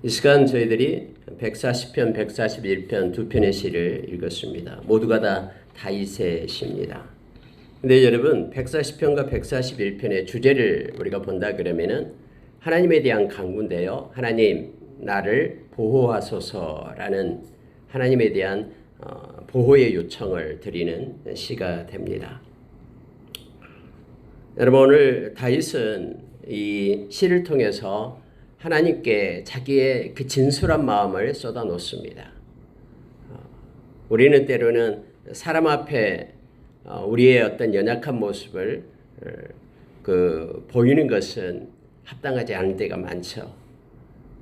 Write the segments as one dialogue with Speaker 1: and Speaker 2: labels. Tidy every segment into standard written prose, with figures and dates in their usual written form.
Speaker 1: 이 시간 저희들이 140편, 141편 두 편의 시를 읽었습니다. 모두가 다 다윗의 시입니다. 근데 여러분 140편과 141편의 주제를 우리가 본다 그러면은 하나님에 대한 간구인데요. 하나님 나를 보호하소서라는 하나님에 대한 보호의 요청을 드리는 시가 됩니다. 여러분 오늘 다윗은 이 시를 통해서 하나님께 자기의 그 진솔한 마음을 쏟아 놓습니다. 우리는 때로는 사람 앞에 우리의 어떤 연약한 모습을 보이는 것은 합당하지 않을 때가 많죠.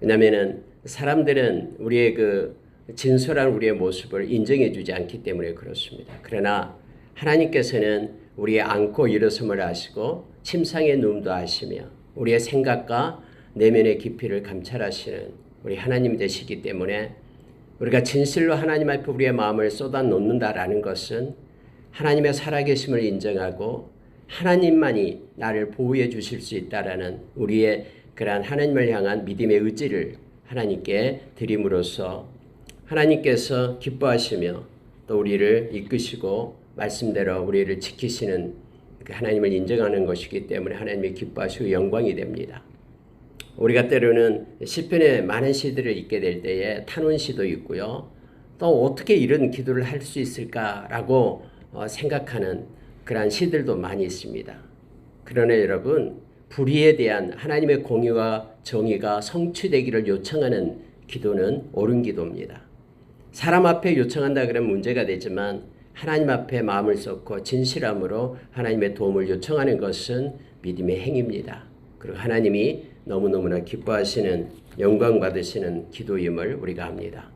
Speaker 1: 왜냐하면 사람들은 우리의 그 진솔한 우리의 모습을 인정해 주지 않기 때문에 그렇습니다. 그러나 하나님께서는 우리의 안고 일어섬을 아시고 침상의 누움도 아시며 우리의 생각과 내면의 깊이를 감찰하시는 우리 하나님이 되시기 때문에 우리가 진실로 하나님 앞에 우리의 마음을 쏟아 놓는다라는 것은 하나님의 살아계심을 인정하고 하나님만이 나를 보호해 주실 수 있다라는 우리의 그러한 하나님을 향한 믿음의 의지를 하나님께 드림으로써 하나님께서 기뻐하시며 또 우리를 이끄시고 말씀대로 우리를 지키시는 하나님을 인정하는 것이기 때문에 하나님이 기뻐하시고 영광이 됩니다. 우리가 때로는 시편에 많은 시들을 읽게 될 때에 탄원시도 있고요. 또 어떻게 이런 기도를 할 수 있을까라고 생각하는 그러한 시들도 많이 있습니다. 그러나 여러분 불의에 대한 하나님의 공의와 정의가 성취되기를 요청하는 기도는 옳은 기도입니다. 사람 앞에 요청한다 그러면 문제가 되지만 하나님 앞에 마음을 쏟고 진실함으로 하나님의 도움을 요청하는 것은 믿음의 행위입니다. 그리고 하나님이 너무너무나 기뻐하시는 영광 받으시는 기도임을 우리가 압니다.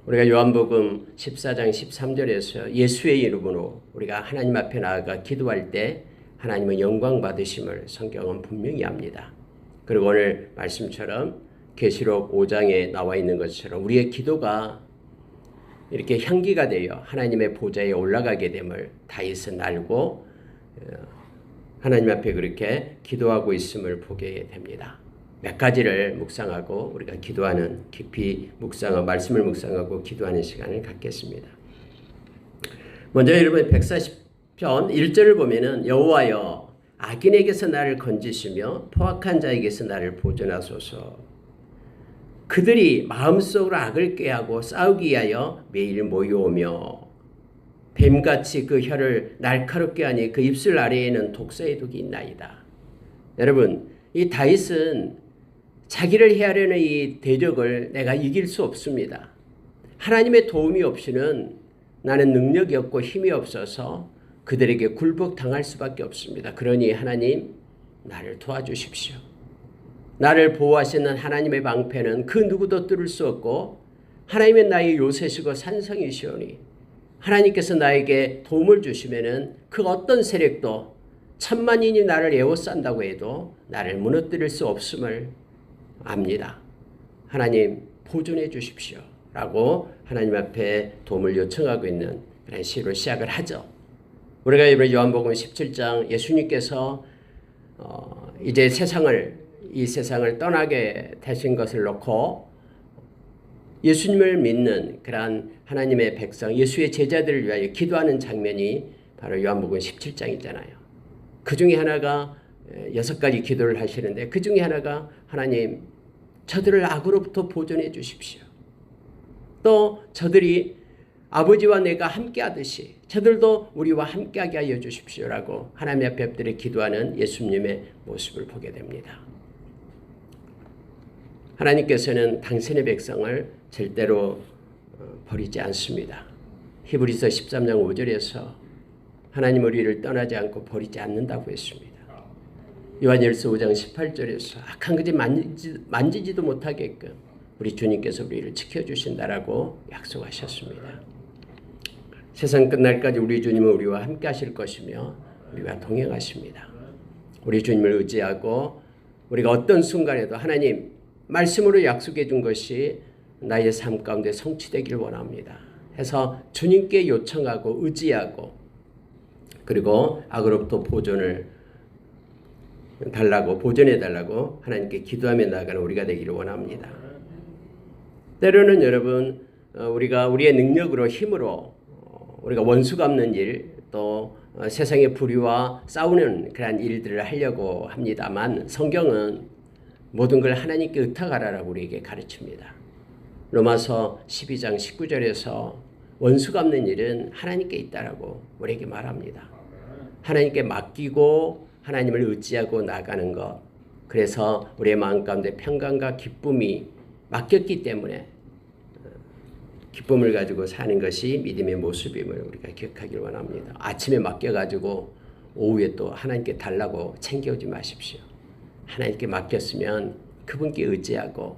Speaker 1: 우리가 요한복음 14장 13절에서 예수의 이름으로 우리가 하나님 앞에 나아가 기도할 때 하나님은 영광 받으심을 성경은 분명히 합니다. 그리고 오늘 말씀처럼 계시록 5장에 나와 있는 것처럼 우리의 기도가 이렇게 향기가 되어 하나님의 보좌에 올라가게 됨을 다윗은 알고 하나님 앞에 그렇게 기도하고 있음을 보게 됩니다. 몇 가지를 묵상하고 우리가 기도하는 깊이 묵상하고 말씀을 묵상하고 기도하는 시간을 갖겠습니다. 먼저 여러분 140편 1절을 보면은 여호와여 악인에게서 나를 건지시며 포악한 자에게서 나를 보존하소서. 그들이 마음속으로 악을 꾀하고 싸우기 위하여 매일 모여오며 뱀같이 그 혀를 날카롭게 하니 그 입술 아래에는 독사의 독이 있나이다. 여러분 이 다윗은 자기를 해하려는 이 대적을 내가 이길 수 없습니다. 하나님의 도움이 없이는 나는 능력이 없고 힘이 없어서 그들에게 굴복당할 수밖에 없습니다. 그러니 하나님 나를 도와주십시오. 나를 보호하시는 하나님의 방패는 그 누구도 뚫을 수 없고 하나님은 나의 요새시고 산성이시오니 하나님께서 나에게 도움을 주시면은 그 어떤 세력도 천만인이 나를 에워싼다고 해도 나를 무너뜨릴 수 없음을 압니다. 하나님 보존해 주십시오 라고 하나님 앞에 도움을 요청하고 있는 그런 시로 시작을 하죠. 우리가 이번 요한복음 17장 예수님께서 이제 이 세상을 떠나게 되신 것을 놓고 예수님을 믿는 그러한 하나님의 백성, 예수의 제자들을 위하여 기도하는 장면이 바로 요한복음 17장이잖아요. 그 중에 하나가 6가지 기도를 하시는데 그 중에 하나가 하나님 저들을 악으로부터 보존해 주십시오. 또 저들이 아버지와 내가 함께 하듯이 저들도 우리와 함께하게 하여 주십시오라고 하나님 앞에 엎드려 기도하는 예수님의 모습을 보게 됩니다. 하나님께서는 당신의 백성을 절대로 버리지 않습니다. 히브리서 13장 5절에서 하나님 우리를 떠나지 않고 버리지 않는다고 했습니다. 요한일서 5장 18절에서 악한 것이 만지지도 못하게끔 우리 주님께서 우리를 지켜주신다라고 약속하셨습니다. 세상 끝날까지 우리 주님은 우리와 함께 하실 것이며 우리와 동행하십니다. 우리 주님을 의지하고 우리가 어떤 순간에도 하나님 말씀으로 약속해 준 것이 나의 삶 가운데 성취되기를 원합니다. 해서 주님께 요청하고 의지하고 그리고 악으로부터 보존을 달라고 보존해 달라고 하나님께 기도하며 나아가는 우리가 되기를 원합니다. 때로는 여러분 우리가 우리의 능력으로 힘으로 우리가 원수 갚는 일 또 세상의 불의와 싸우는 그러한 일들을 하려고 합니다만 성경은 모든 걸 하나님께 의탁하라고 우리에게 가르칩니다. 로마서 12장 19절에서 원수 갚는 일은 하나님께 있다라고 우리에게 말합니다. 하나님께 맡기고 하나님을 의지하고 나가는 것. 그래서 우리의 마음 가운데 평강과 기쁨이 맡겼기 때문에 기쁨을 가지고 사는 것이 믿음의 모습임을 우리가 기억하기를 원합니다. 아침에 맡겨가지고 오후에 또 하나님께 달라고 챙겨오지 마십시오. 하나님께 맡겼으면 그분께 의지하고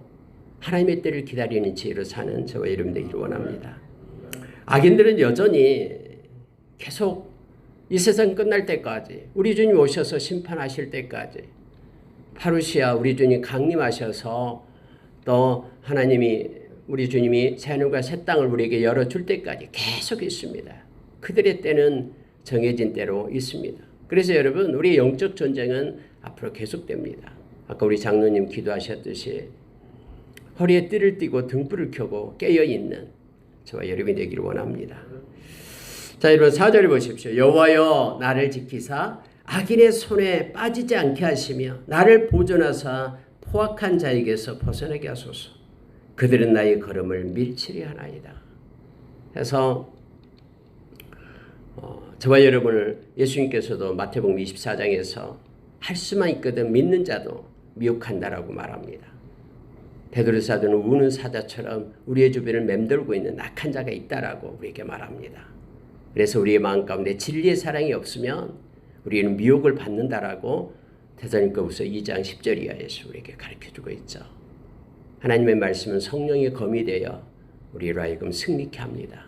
Speaker 1: 하나님의 때를 기다리는 지혜로 사는 저와 여러분 되기를 원합니다. 악인들은 여전히 계속 이 세상 끝날 때까지 우리 주님 오셔서 심판하실 때까지 파루시아 우리 주님 강림하셔서 또 하나님이 우리 주님이 새하늘과 새 땅을 우리에게 열어줄 때까지 계속 있습니다. 그들의 때는 정해진 때로 있습니다. 그래서 여러분 우리의 영적 전쟁은 앞으로 계속됩니다. 아까 우리 장로님 기도하셨듯이 허리에 띠를 띠고 등불을 켜고 깨어있는 저와 여러분이 되기를 원합니다. 자, 여러분 4절을 보십시오. 여호와여 나를 지키사 악인의 손에 빠지지 않게 하시며 나를 보존하사 포악한 자에게서 벗어나게 하소서. 그들은 나의 걸음을 밀치리 하나이다. 해서 저와 여러분을 예수님께서도 마태복음 24장에서 할 수만 있거든 믿는 자도 미혹한다라고 말합니다. 베드로 사도는 우는 사자처럼 우리의 주변을 맴돌고 있는 악한 자가 있다라고 우리에게 말합니다. 그래서 우리의 마음 가운데 진리의 사랑이 없으면 우리는 미혹을 받는다라고 데살로니가후서 2장 10절 이하에서 우리에게 가르쳐주고 있죠. 하나님의 말씀은 성령의 검이 되어 우리로 하여금 승리케 합니다.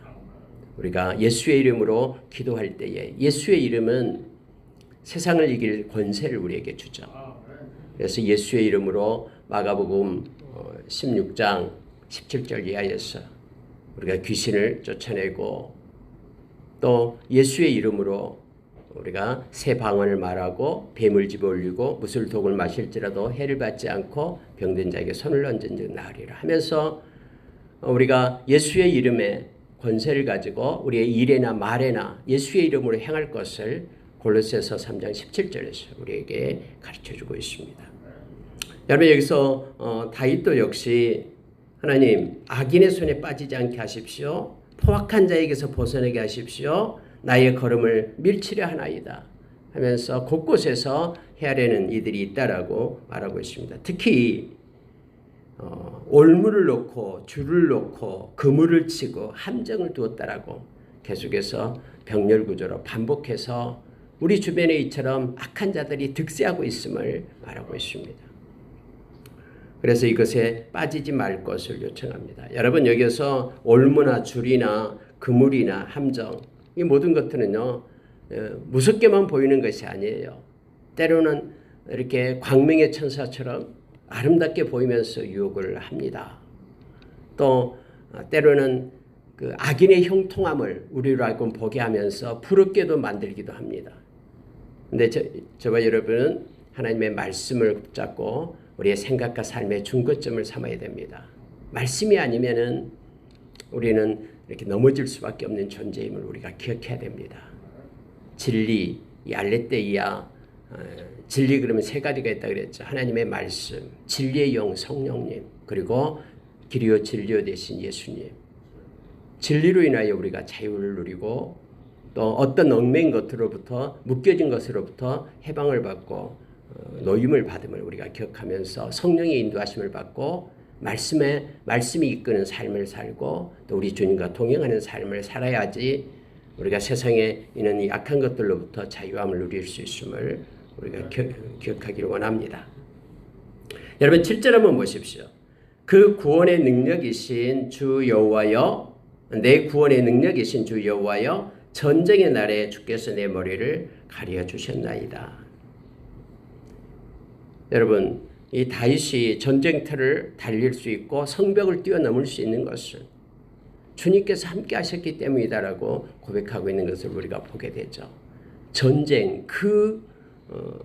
Speaker 1: 우리가 예수의 이름으로 기도할 때에 예수의 이름은 세상을 이길 권세를 우리에게 주죠. 그래서 예수의 이름으로 마가복음 16장 17절 이하에서 우리가 귀신을 쫓아내고 또 예수의 이름으로 우리가 새 방언을 말하고 뱀을 집어올리고 무술 독을 마실지라도 해를 받지 않고 병든 자에게 손을 얹은 즉 나으리라 하면서 우리가 예수의 이름에 권세를 가지고 우리의 일에나 말에나 예수의 이름으로 행할 것을 골로새서 3장 17절에서 우리에게 가르쳐주고 있습니다. 여러분 여기서 다윗도 역시 하나님 악인의 손에 빠지지 않게 하십시오. 포악한 자에게서 벗어나게 하십시오. 나의 걸음을 밀치려 하나이다 하면서 곳곳에서 헤아리는 이들이 있다라고 말하고 있습니다. 특히 올무를 놓고 줄을 놓고 그물을 치고 함정을 두었다라고 계속해서 병렬 구조로 반복해서 우리 주변에 이처럼 악한 자들이 득세하고 있음을 말하고 있습니다. 그래서 이것에 빠지지 말 것을 요청합니다. 여러분 여기서 올무나 줄이나 그물이나 함정 이 모든 것들은요 무섭게만 보이는 것이 아니에요. 때로는 이렇게 광명의 천사처럼 아름답게 보이면서 유혹을 합니다. 또 때로는 그 악인의 형통함을 우리로 하여금 보게 하면서 부럽게도 만들기도 합니다. 근데 저와 여러분은 하나님의 말씀을 붙잡고 우리의 생각과 삶의 중거점을 삼아야 됩니다. 말씀이 아니면은 우리는 이렇게 넘어질 수밖에 없는 존재임을 우리가 기억해야 됩니다. 진리, 이 알레theia, 진리 그러면 세 가지가 있다 그랬죠. 하나님의 말씀, 진리의 영 성령님, 그리고 길이요 진리요 되신 예수님. 진리로 인하여 우리가 자유를 누리고 또 어떤 얽매인 것으로부터 묶여진 것으로부터 해방을 받고 노임을 받음을 우리가 기억하면서 성령의 인도하심을 받고 말씀이 이끄는 삶을 살고 또 우리 주님과 동행하는 삶을 살아야지 우리가 세상에 있는 이 악한 것들로부터 자유함을 누릴 수 있음을 우리가 기억하기를 원합니다. 여러분 7절 한번 보십시오. 그 구원의 능력이신 주 여호와여 내 구원의 능력이신 주 여호와여 전쟁의 날에 주께서 내 머리를 가려 주셨나이다. 여러분 이 다윗이 전쟁터를 달릴 수 있고 성벽을 뛰어넘을 수 있는 것은 주님께서 함께 하셨기 때문이다라고 고백하고 있는 것을 우리가 보게 되죠. 전쟁 그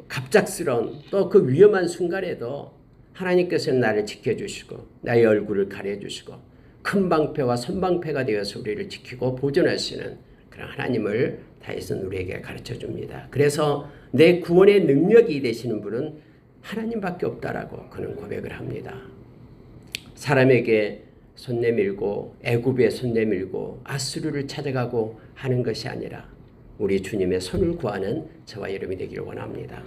Speaker 1: 갑작스러운 또 그 위험한 순간에도 하나님께서는 나를 지켜주시고 나의 얼굴을 가려주시고 큰 방패와 선방패가 되어서 우리를 지키고 보존하시는 그런 하나님을 다윗은 우리에게 가르쳐줍니다. 그래서 내 구원의 능력이 되시는 분은 하나님밖에 없다라고 그는 고백을 합니다. 사람에게 손 내밀고 애굽에 손 내밀고 아수르를 찾아가고 하는 것이 아니라 우리 주님의 손을 구하는 저와 여러분이 되기를 원합니다.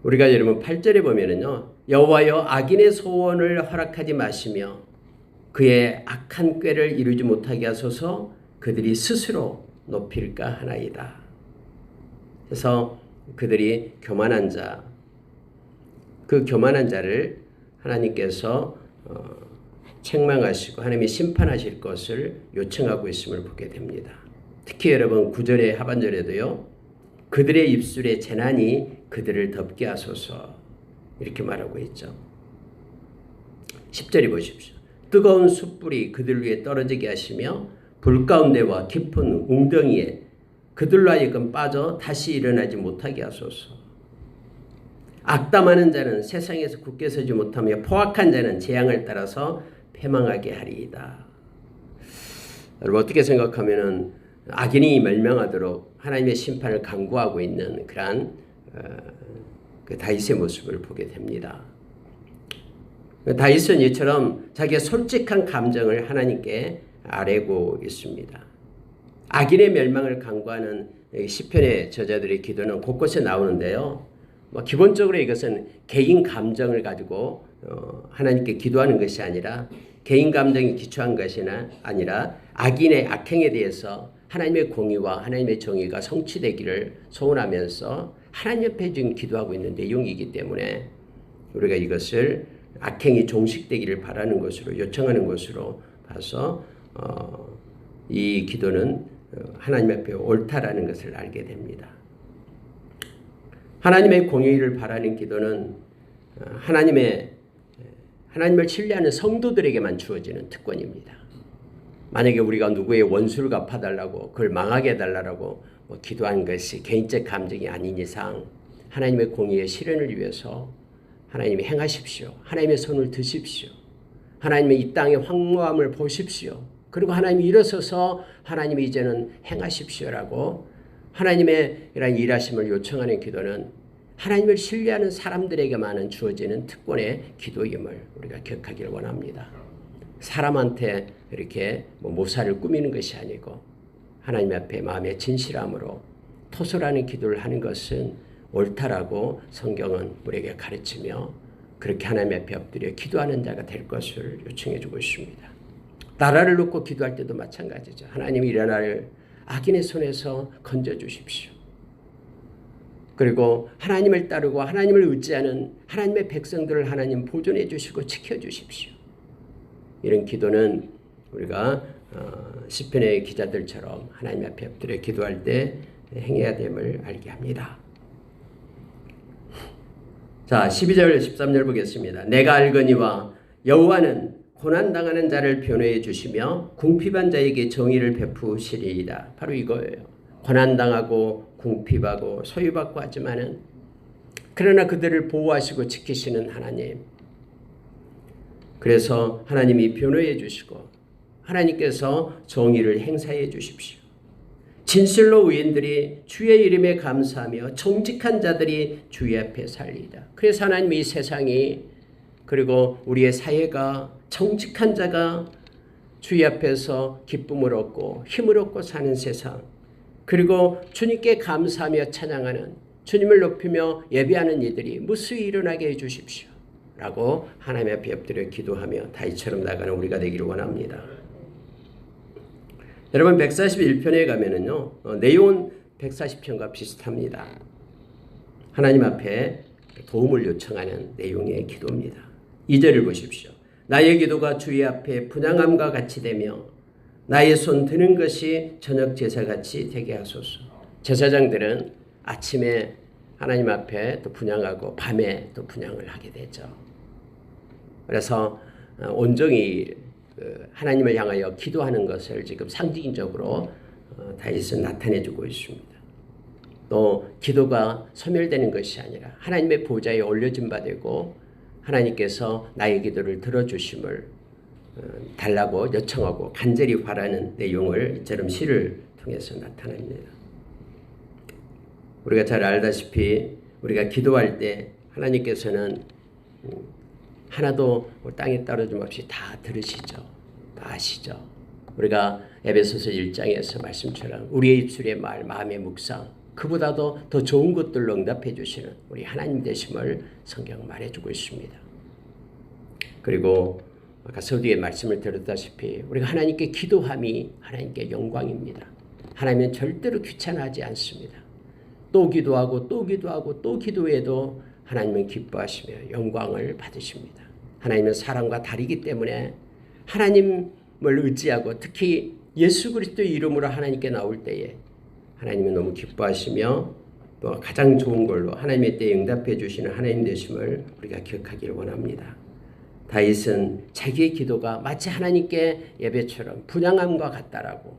Speaker 1: 우리가 여러분 8절에 보면은요. 여호와여 악인의 소원을 허락하지 마시며 그의 악한 꾀를 이루지 못하게 하소서 그들이 스스로 높일까 하나이다. 그래서 그들이 교만한 자, 그 교만한 자를 하나님께서 책망하시고 하나님이 심판하실 것을 요청하고 있음을 보게 됩니다. 특히 여러분 9절의 하반절에도요. 그들의 입술에 재난이 그들을 덮게 하소서 이렇게 말하고 있죠. 10절에 보십시오. 뜨거운 숯불이 그들 위에 떨어지게 하시며 불 가운데와 깊은 웅덩이에 그들로 하여금 빠져 다시 일어나지 못하게 하소서. 악담하는 자는 세상에서 굳게 서지 못하며 포악한 자는 재앙을 따라서 패망하게 하리이다. 여러분 어떻게 생각하면은 악인이 멸망하도록 하나님의 심판을 강구하고 있는 그러한 그 다윗의 모습을 보게 됩니다. 다윗은 이처럼 자기의 솔직한 감정을 하나님께 아뢰고 있습니다. 악인의 멸망을 강구하는 시편의 저자들의 기도는 곳곳에 나오는데요. 기본적으로 이것은 개인 감정을 가지고 하나님께 기도하는 것이 아니라 개인 감정이 기초한 것이 아니라 악인의 악행에 대해서 하나님의 공의와 하나님의 정의가 성취되기를 소원하면서 하나님 옆에 지금 기도하고 있는 내용이기 때문에 우리가 이것을 악행이 종식되기를 바라는 것으로 요청하는 것으로 봐서 이 기도는 하나님 앞에 옳다라는 것을 알게 됩니다. 하나님의 공의를 바라는 기도는 하나님을 신뢰하는 성도들에게만 주어지는 특권입니다. 만약에 우리가 누구의 원수를 갚아달라고 그걸 망하게 해달라고 기도한 것이 개인적 감정이 아닌 이상 하나님의 공의의 실현을 위해서 하나님이 행하십시오. 하나님의 손을 드십시오. 하나님의 이 땅의 황무함을 보십시오. 그리고 하나님이 일어서서 하나님이 이제는 행하십시오라고 하나님의 이런 일하심을 요청하는 기도는 하나님을 신뢰하는 사람들에게만은 주어지는 특권의 기도임을 우리가 기억하기를 원합니다. 사람한테 이렇게 모사를 꾸미는 것이 아니고 하나님 앞에 마음의 진실함으로 토설하는 기도를 하는 것은 옳다라고 성경은 우리에게 가르치며 그렇게 하나님 앞에 엎드려 기도하는 자가 될 것을 요청해 주고 있습니다. 나라를 놓고 기도할 때도 마찬가지죠. 하나님이 이 나라를 악인의 손에서 건져주십시오. 그리고 하나님을 따르고 하나님을 의지하는 하나님의 백성들을 하나님 보존해 주시고 지켜주십시오. 이런 기도는 우리가 시편의 기자들처럼 하나님 앞에 엎드려 기도할 때 행해야 됨을 알게 합니다. 자, 12절 13절 보겠습니다. 내가 알거니와 여호와는 고난당하는 자를 변호해 주시며 궁핍한 자에게 정의를 베푸시리이다. 바로 이거예요. 고난당하고 궁핍하고 소유받고 하지만은 그러나 그들을 보호하시고 지키시는 하나님. 그래서 하나님이 변호해 주시고 하나님께서 정의를 행사해 주십시오. 진실로 의인들이 주의 이름에 감사하며 정직한 자들이 주의 앞에 살리이다. 그래서 하나님이 이 세상이 그리고 우리의 사회가 정직한 자가 주의 앞에서 기쁨을 얻고 힘을 얻고 사는 세상, 그리고 주님께 감사하며 찬양하는 주님을 높이며 예배하는 이들이 무수히 일어나게 해주십시오 라고 하나님 앞에 엎드려 기도하며 다윗처럼 나가는 우리가 되기를 원합니다. 여러분 141편에 가면은요 내용은 140편과 비슷합니다. 하나님 앞에 도움을 요청하는 내용의 기도입니다. 2절을 보십시오. 나의 기도가 주의 앞에 분향함과 같이 되며 나의 손 드는 것이 저녁 제사같이 되게 하소서. 제사장들은 아침에 하나님 앞에 또 분향하고 밤에 또 분향을 하게 되죠. 그래서 온종일 하나님을 향하여 기도하는 것을 지금 상징적으로 다윗은 나타내주고 있습니다. 또 기도가 소멸되는 것이 아니라 하나님의 보좌에 올려진 바 되고 하나님께서 나의 기도를 들어주심을 달라고 요청하고 간절히 바라는 내용을 이처럼 시를 통해서 나타냅니다. 우리가 잘 알다시피 우리가 기도할 때 하나님께서는 하나도 땅에 떨어짐 없이 다 들으시죠. 다 아시죠. 우리가 에베소서 1장에서 말씀처럼 우리의 입술의 말, 마음의 묵상 그보다도 더 좋은 것들로 응답해 주시는 우리 하나님 되심을 성경 말해주고 있습니다. 그리고 아까 서두에 말씀을 드렸다시피 우리가 하나님께 기도함이 하나님께 영광입니다. 하나님은 절대로 귀찮아하지 않습니다. 또 기도하고 또 기도하고 또 기도해도 하나님은 기뻐하시며 영광을 받으십니다. 하나님은 사랑과 다르기 때문에 하나님을 의지하고 특히 예수 그리스도의 이름으로 하나님께 나올 때에 하나님은 너무 기뻐하시며 또 가장 좋은 걸로 하나님의 때에 응답해 주시는 하나님 되심을 우리가 기억하기를 원합니다. 다윗은 자기의 기도가 마치 하나님께 예배처럼 분향함과 같다라고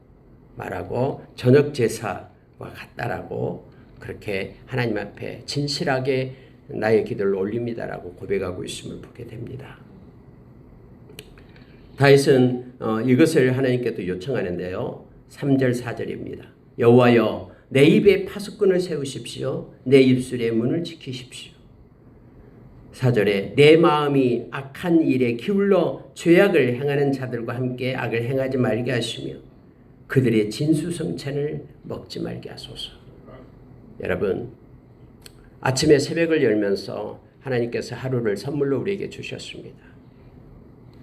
Speaker 1: 말하고 저녁 제사와 같다라고 그렇게 하나님 앞에 진실하게 나의 기도를 올립니다라고 고백하고 있음을 보게 됩니다. 다윗은 이것을 하나님께도 요청하는데요. 3절 4절입니다. 여호와여 내 입에 파수꾼을 세우십시오. 내 입술의 문을 지키십시오. 4절에 내 마음이 악한 일에 기울러 죄악을 행하는 자들과 함께 악을 행하지 말게 하시며 그들의 진수성찬을 먹지 말게 하소서. 여러분 아침에 새벽을 열면서 하나님께서 하루를 선물로 우리에게 주셨습니다.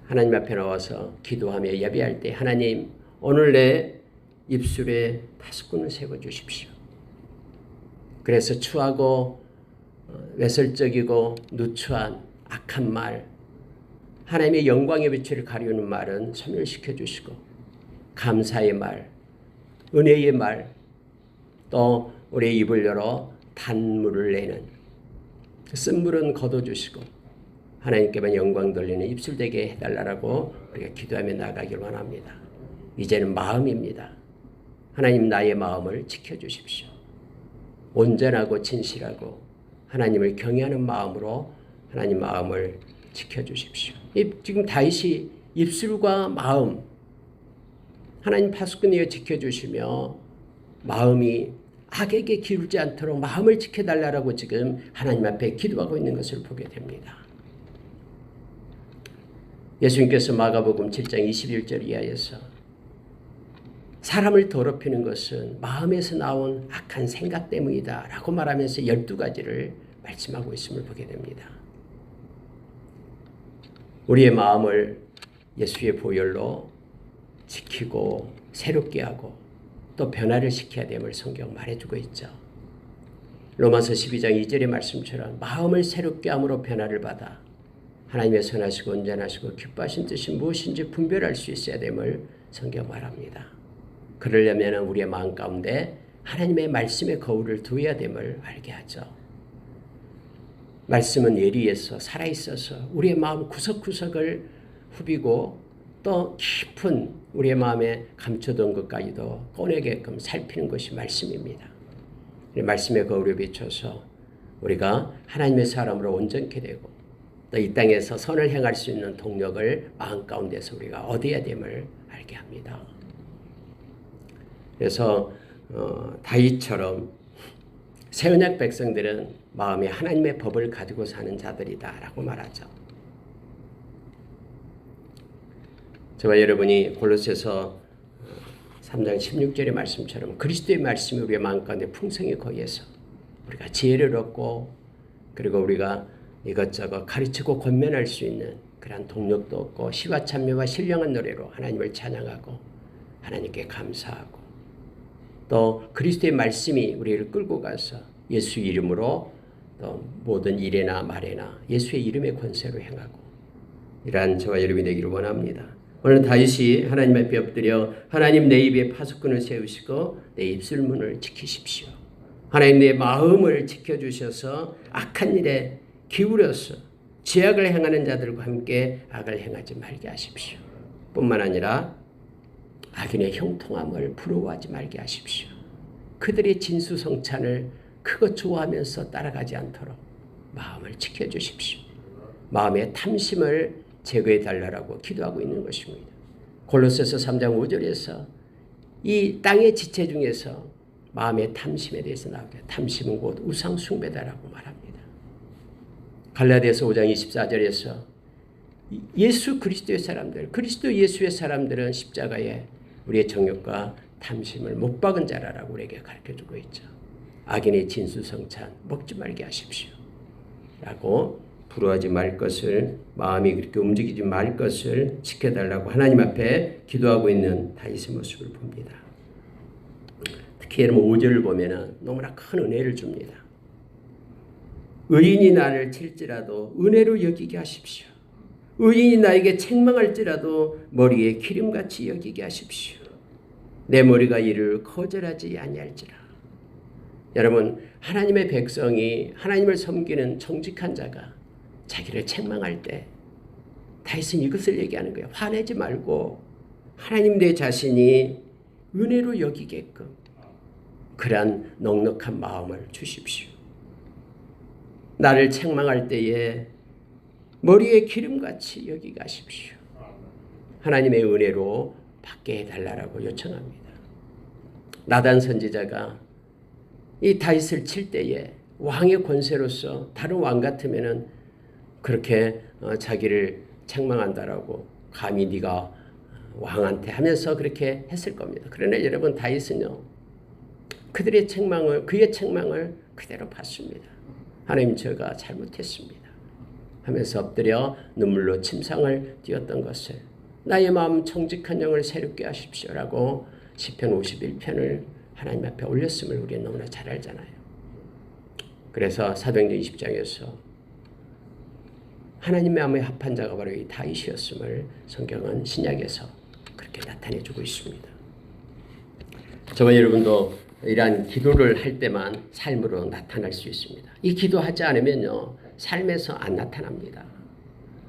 Speaker 1: 하나님 앞에 나와서 기도하며 예배할 때 하나님 오늘 내 입술에 파수꾼을 세워주십시오. 그래서 추하고 외설적이고 누추한 악한 말 하나님의 영광의 빛을 가리우는 말은 소멸시켜 주시고 감사의 말, 은혜의 말 또 우리의 입을 열어 단물을 내는 쓴물은 걷어주시고 하나님께만 영광 돌리는 입술 되게 해달라고 우리가 기도하며 나가길 원합니다. 이제는 마음입니다. 하나님 나의 마음을 지켜주십시오. 온전하고 진실하고 하나님을 경외하는 마음으로 하나님 마음을 지켜주십시오. 지금 다윗이 입술과 마음 하나님 파수꾼이여 지켜주시며 마음이 악에게 기울지 않도록 마음을 지켜달라고 지금 하나님 앞에 기도하고 있는 것을 보게 됩니다. 예수님께서 마가복음 7장 21절 이하에서 사람을 더럽히는 것은 마음에서 나온 악한 생각 때문이다 라고 말하면서 12가지를 말씀하고 있음을 보게 됩니다. 우리의 마음을 예수의 보혈로 지키고 새롭게 하고 또 변화를 시켜야 됨을 성경 말해주고 있죠. 로마서 12장 2절의 말씀처럼 마음을 새롭게 함으로 변화를 받아 하나님의 선하시고 온전하시고 기뻐하신 뜻이 무엇인지 분별할 수 있어야 됨을 성경 말합니다. 그러려면 우리의 마음 가운데 하나님의 말씀의 거울을 두어야 됨을 알게 하죠. 말씀은 예리해서 살아있어서 우리의 마음 구석구석을 후비고 또 깊은 우리의 마음에 감춰둔 것까지도 꺼내게끔 살피는 것이 말씀입니다. 말씀의 거울에 비춰서 우리가 하나님의 사람으로 온전케 되고 또 이 땅에서 선을 행할 수 있는 동력을 마음 가운데서 우리가 얻어야 됨을 알게 합니다. 그래서 다윗처럼 새언약 백성들은 마음에 하나님의 법을 가지고 사는 자들이다 라고 말하죠. 저와 여러분이 골로새서 3장 16절의 말씀처럼 그리스도의 말씀이 우리의 마음 가운데 풍성히 거해서 우리가 지혜를 얻고 그리고 우리가 이것저것 가르치고 권면할 수 있는 그런 동력도 얻고 시와 찬미와 신령한 노래로 하나님을 찬양하고 하나님께 감사하고 또 그리스도의 말씀이 우리를 끌고 가서 예수 이름으로 또 모든 일에나 말에나 예수의 이름의 권세로 행하고 이러한 저와 여러분이 되기를 원합니다. 오늘 다윗이 하나님 앞에 엎드려 하나님 내 입에 파수꾼을 세우시고 내 입술문을 지키십시오. 하나님 내 마음을 지켜주셔서 악한 일에 기울여서 죄악을 행하는 자들과 함께 악을 행하지 말게 하십시오. 뿐만 아니라 악인의 형통함을 부러워하지 말게 하십시오. 그들의 진수성찬을 크고 좋아하면서 따라가지 않도록 마음을 지켜주십시오. 마음의 탐심을 제거해 달라고 기도하고 있는 것입니다. 골로새서 3장 5절에서 이 땅의 지체 중에서 마음의 탐심에 대해서 나오게 탐심은 곧 우상 숭배다라고 말합니다. 갈라디아서 5장 24절에서 예수 그리스도의 사람들, 그리스도 예수의 사람들은 십자가에 우리의 정욕과 탐심을 못 박은 자라라고 우리에게 가르쳐주고 있죠. 악인의 진수성찬 먹지 말게 하십시오 라고 불효하지 말 것을, 마음이 그렇게 움직이지 말 것을 지켜달라고 하나님 앞에 기도하고 있는 다윗의 모습을 봅니다. 특히 여러분 5절을 보면 너무나 큰 은혜를 줍니다. 의인이 나를 칠지라도 은혜로 여기게 하십시오. 의인이 나에게 책망할지라도 머리에 기름같이 여기게 하십시오. 내 머리가 이를 거절하지 아니할지라. 여러분, 하나님의 백성이 하나님을 섬기는 정직한 자가 자기를 책망할 때 다윗은 이것을 얘기하는 거예요. 화내지 말고 하나님 내 자신이 은혜로 여기게끔 그러한 넉넉한 마음을 주십시오. 나를 책망할 때에 머리에 기름같이 여기게 하십시오. 하나님의 은혜로 받게 해달라고 요청합니다. 나단 선지자가 이 다윗을 칠 때에 왕의 권세로서 다른 왕 같으면은 그렇게 자기를 책망한다라고 감히 네가 왕한테 하면서 그렇게 했을 겁니다. 그러나 여러분 다윗은요 그들의 책망을 그의 책망을 그대로 받습니다. 하나님 제가 잘못했습니다 하면서 엎드려 눈물로 침상을 띄었던 것을 나의 마음 정직한 영을 새롭게 하십시오라고 시편 51편을 하나님 앞에 올렸음을 우리는 너무나 잘 알잖아요. 그래서 사도행전 20장에서 하나님의 마음에 합한 자가 바로 이 다윗이었음을 성경은 신약에서 그렇게 나타내주고 있습니다. 저와 여러분도 이러한 기도를 할 때만 삶으로 나타날 수 있습니다. 이 기도하지 않으면요 삶에서 안 나타납니다.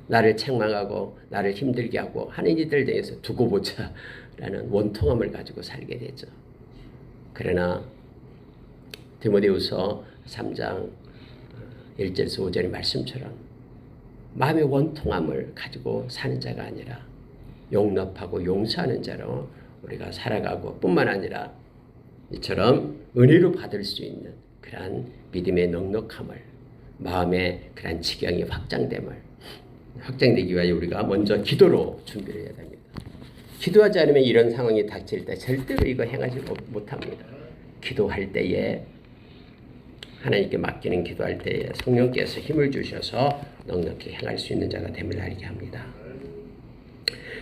Speaker 1: 나를 책망하고 나를 힘들게 하고 하는 이들 대해서 두고 보자라는 원통함을 가지고 살게 되죠. 그러나 디모데후서 3장 1절에서 5절의 말씀처럼 마음의 원통함을 가지고 사는 자가 아니라 용납하고 용서하는 자로 우리가 살아가고 뿐만 아니라 이처럼 은혜로 받을 수 있는 그러한 믿음의 넉넉함을 마음의 그러한 지경이 확장되기 위하여 우리가 먼저 기도로 준비를 해야 됩니다. 기도하지 않으면 이런 상황이 닥칠 때 절대로 이거 행하지 못합니다. 기도할 때에 하나님께 맡기는 기도할 때에 성령께서 힘을 주셔서 넉넉히 행할 수 있는 자가 됨을 알게 합니다.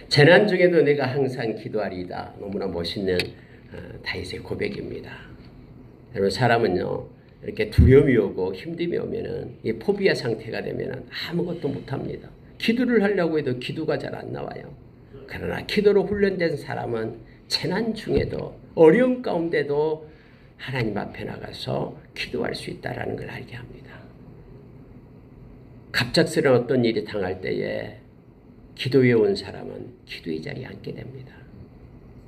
Speaker 1: 재난 중에도 내가 항상 기도하리이다. 너무나 멋있는 다윗의 고백입니다. 여러분 사람은요 이렇게 두려움이 오고 힘듦이 오면은 이 포비아 상태가 되면은 아무것도 못합니다. 기도를 하려고 해도 기도가 잘 안 나와요. 그러나 기도로 훈련된 사람은 재난 중에도 어려움 가운데도 하나님 앞에 나가서 기도할 수 있다라는 걸 알게 합니다. 갑작스러운 어떤 일이 당할 때에 기도해 온 사람은 기도의 자리에 앉게 됩니다.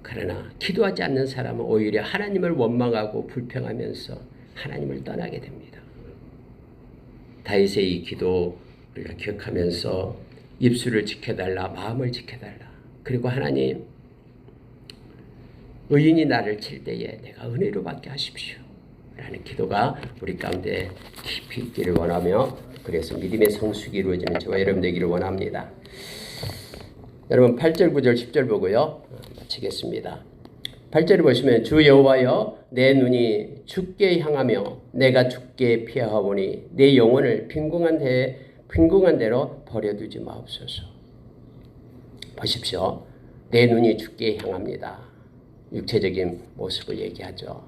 Speaker 1: 그러나 기도하지 않는 사람은 오히려 하나님을 원망하고 불평하면서 하나님을 떠나게 됩니다. 다윗의 이 기도 우리가 기억하면서 입술을 지켜달라, 마음을 지켜달라. 그리고 하나님, 의인이 나를 칠 때에 내가 은혜로 받게 하십시오 라는 기도가 우리 가운데 깊이 있기를 원하며 그래서 믿음의 성숙이 이루어지는 저와 여러분 되기를 원합니다. 여러분 8절, 9절, 10절 보고요. 마치겠습니다. 8절을 보시면 주 여호와여 내 눈이 주께 향하며 내가 주께 피하오니 내 영혼을 빈궁한 대로 버려두지 마옵소서. 보십시오. 내 눈이 주께 향합니다. 육체적인 모습을 얘기하죠.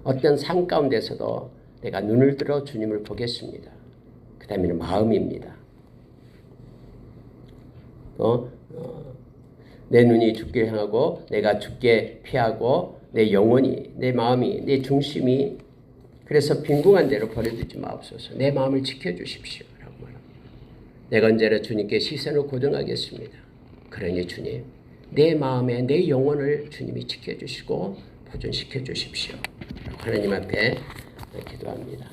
Speaker 1: 어떤 상 가운데서도 내가 눈을 들어 주님을 보겠습니다. 그 다음에는 마음입니다. 내 눈이 주께 향하고 내가 주께 피하고 내 영혼이 내 마음이 내 중심이 그래서 빈궁한 대로 버려두지 마옵소서. 내 마음을 지켜주십시오 라고 말합니다. 내가 언제나 주님께 시선을 고정하겠습니다. 그러니 주님 내 마음에 내 영혼을 주님이 지켜주시고 보존시켜 주십시오. 하나님 앞에 기도합니다.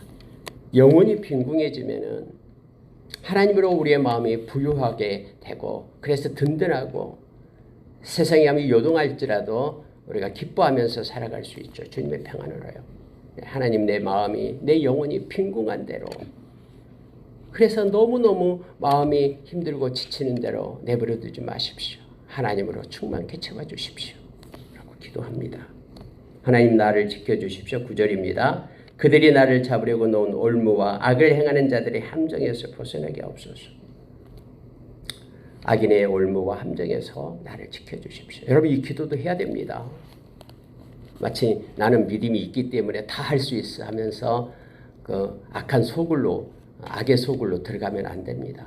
Speaker 1: 영혼이 빈궁해지면은 하나님으로 우리의 마음이 부유하게 되고 그래서 든든하고 세상이 아무리 요동할지라도 우리가 기뻐하면서 살아갈 수 있죠. 주님의 평안으로요. 하나님 내 마음이 내 영혼이 빈궁한 대로 그래서 너무너무 마음이 힘들고 지치는 대로 내버려 두지 마십시오. 하나님으로 충만케 채워 주십시오. 라고 기도합니다. 하나님 나를 지켜주십시오. 9절입니다. 그들이 나를 잡으려고 놓은 올무와 악을 행하는 자들의 함정에서 벗어나게 하옵소서. 악인의 올무와 함정에서 나를 지켜주십시오. 여러분 이 기도도 해야 됩니다. 마치 나는 믿음이 있기 때문에 다 할 수 있어 하면서 그 악한 소굴로 악의 소굴로 들어가면 안 됩니다.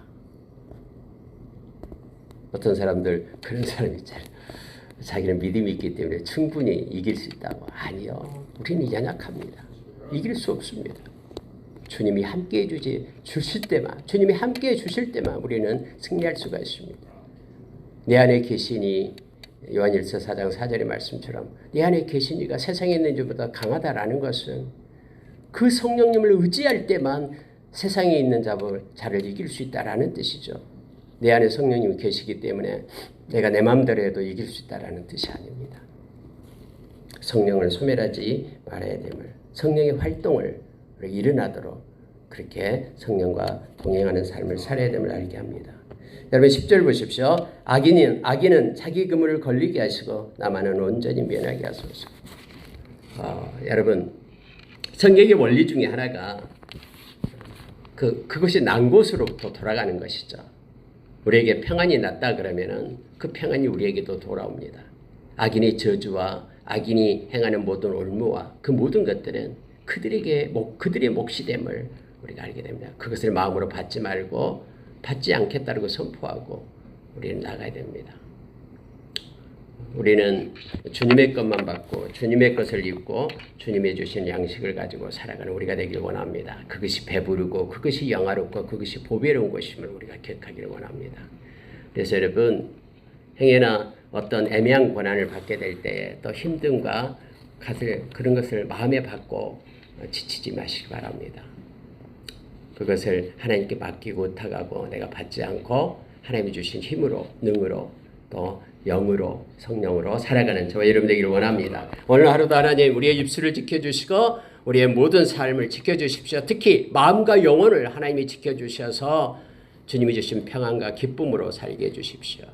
Speaker 1: 어떤 사람들 그런 사람이 있잖아요. 자기는 믿음이 있기 때문에 충분히 이길 수 있다고. 아니요. 우리는 연약합니다. 이길 수 없습니다. 주님이 함께해 주실 때만 주님이 함께해 주실 때만 우리는 승리할 수가 있습니다. 내 안에 계시니 요한일서 4장 4절의 말씀처럼 내 안에 계신 이가 세상에 있는 자보다 강하다라는 것은 그 성령님을 의지할 때만 세상에 있는 자를 이길 수 있다라는 뜻이죠. 내 안에 성령님이 계시기 때문에 내가 내 마음대로 해도 이길 수 있다라는 뜻이 아닙니다. 성령을 소멸하지 말아야 됨을 성령의 활동을 일어나도록 그렇게 성령과 동행하는 삶을 살아야 됨을 알게 합니다. 여러분 10절 보십시오. 악인은 자기 그물을 걸리게 하시고 나만은 온전히 면하게 하소서. 여러분 성경의 원리 중에 하나가 그것이 난 곳으로부터 돌아가는 것이죠. 우리에게 평안이 났다 그러면은 그 평안이 우리에게도 돌아옵니다. 악인의 저주와 악인이 행하는 모든 올무와 그 모든 것들은 그들의 몫이 됨을 우리가 알게 됩니다. 그것을 마음으로 받지 말고 받지 않겠다고 선포하고 우리는 나가야 됩니다. 우리는 주님의 것만 받고 주님의 것을 입고 주님의 주신 양식을 가지고 살아가는 우리가 되길 원합니다. 그것이 배부르고 그것이 영화롭고 그것이 보배로운 것임을 우리가 기억하기를 원합니다. 그래서 여러분 행여나 어떤 애매한 고난을 받게 될 때에 또 힘듦과 그런 것을 마음에 받고 지치지 마시기 바랍니다. 그것을 하나님께 맡기고 의탁하고 내가 받지 않고 하나님이 주신 힘으로 능으로 또 영으로 성령으로 살아가는 저와 여러분 되기를 원합니다. 오늘 하루도 하나님 우리의 입술을 지켜주시고 우리의 모든 삶을 지켜주십시오. 특히 마음과 영혼을 하나님이 지켜주셔서 주님이 주신 평안과 기쁨으로 살게 해주십시오.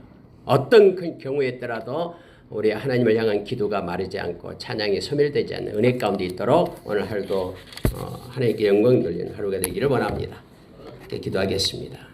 Speaker 1: 어떤 경우에 있더라도 우리 하나님을 향한 기도가 마르지 않고 찬양이 소멸되지 않는 은혜 가운데 있도록 오늘 하루도 하나님께 영광 돌리는 하루가 되기를 원합니다. 기도하겠습니다.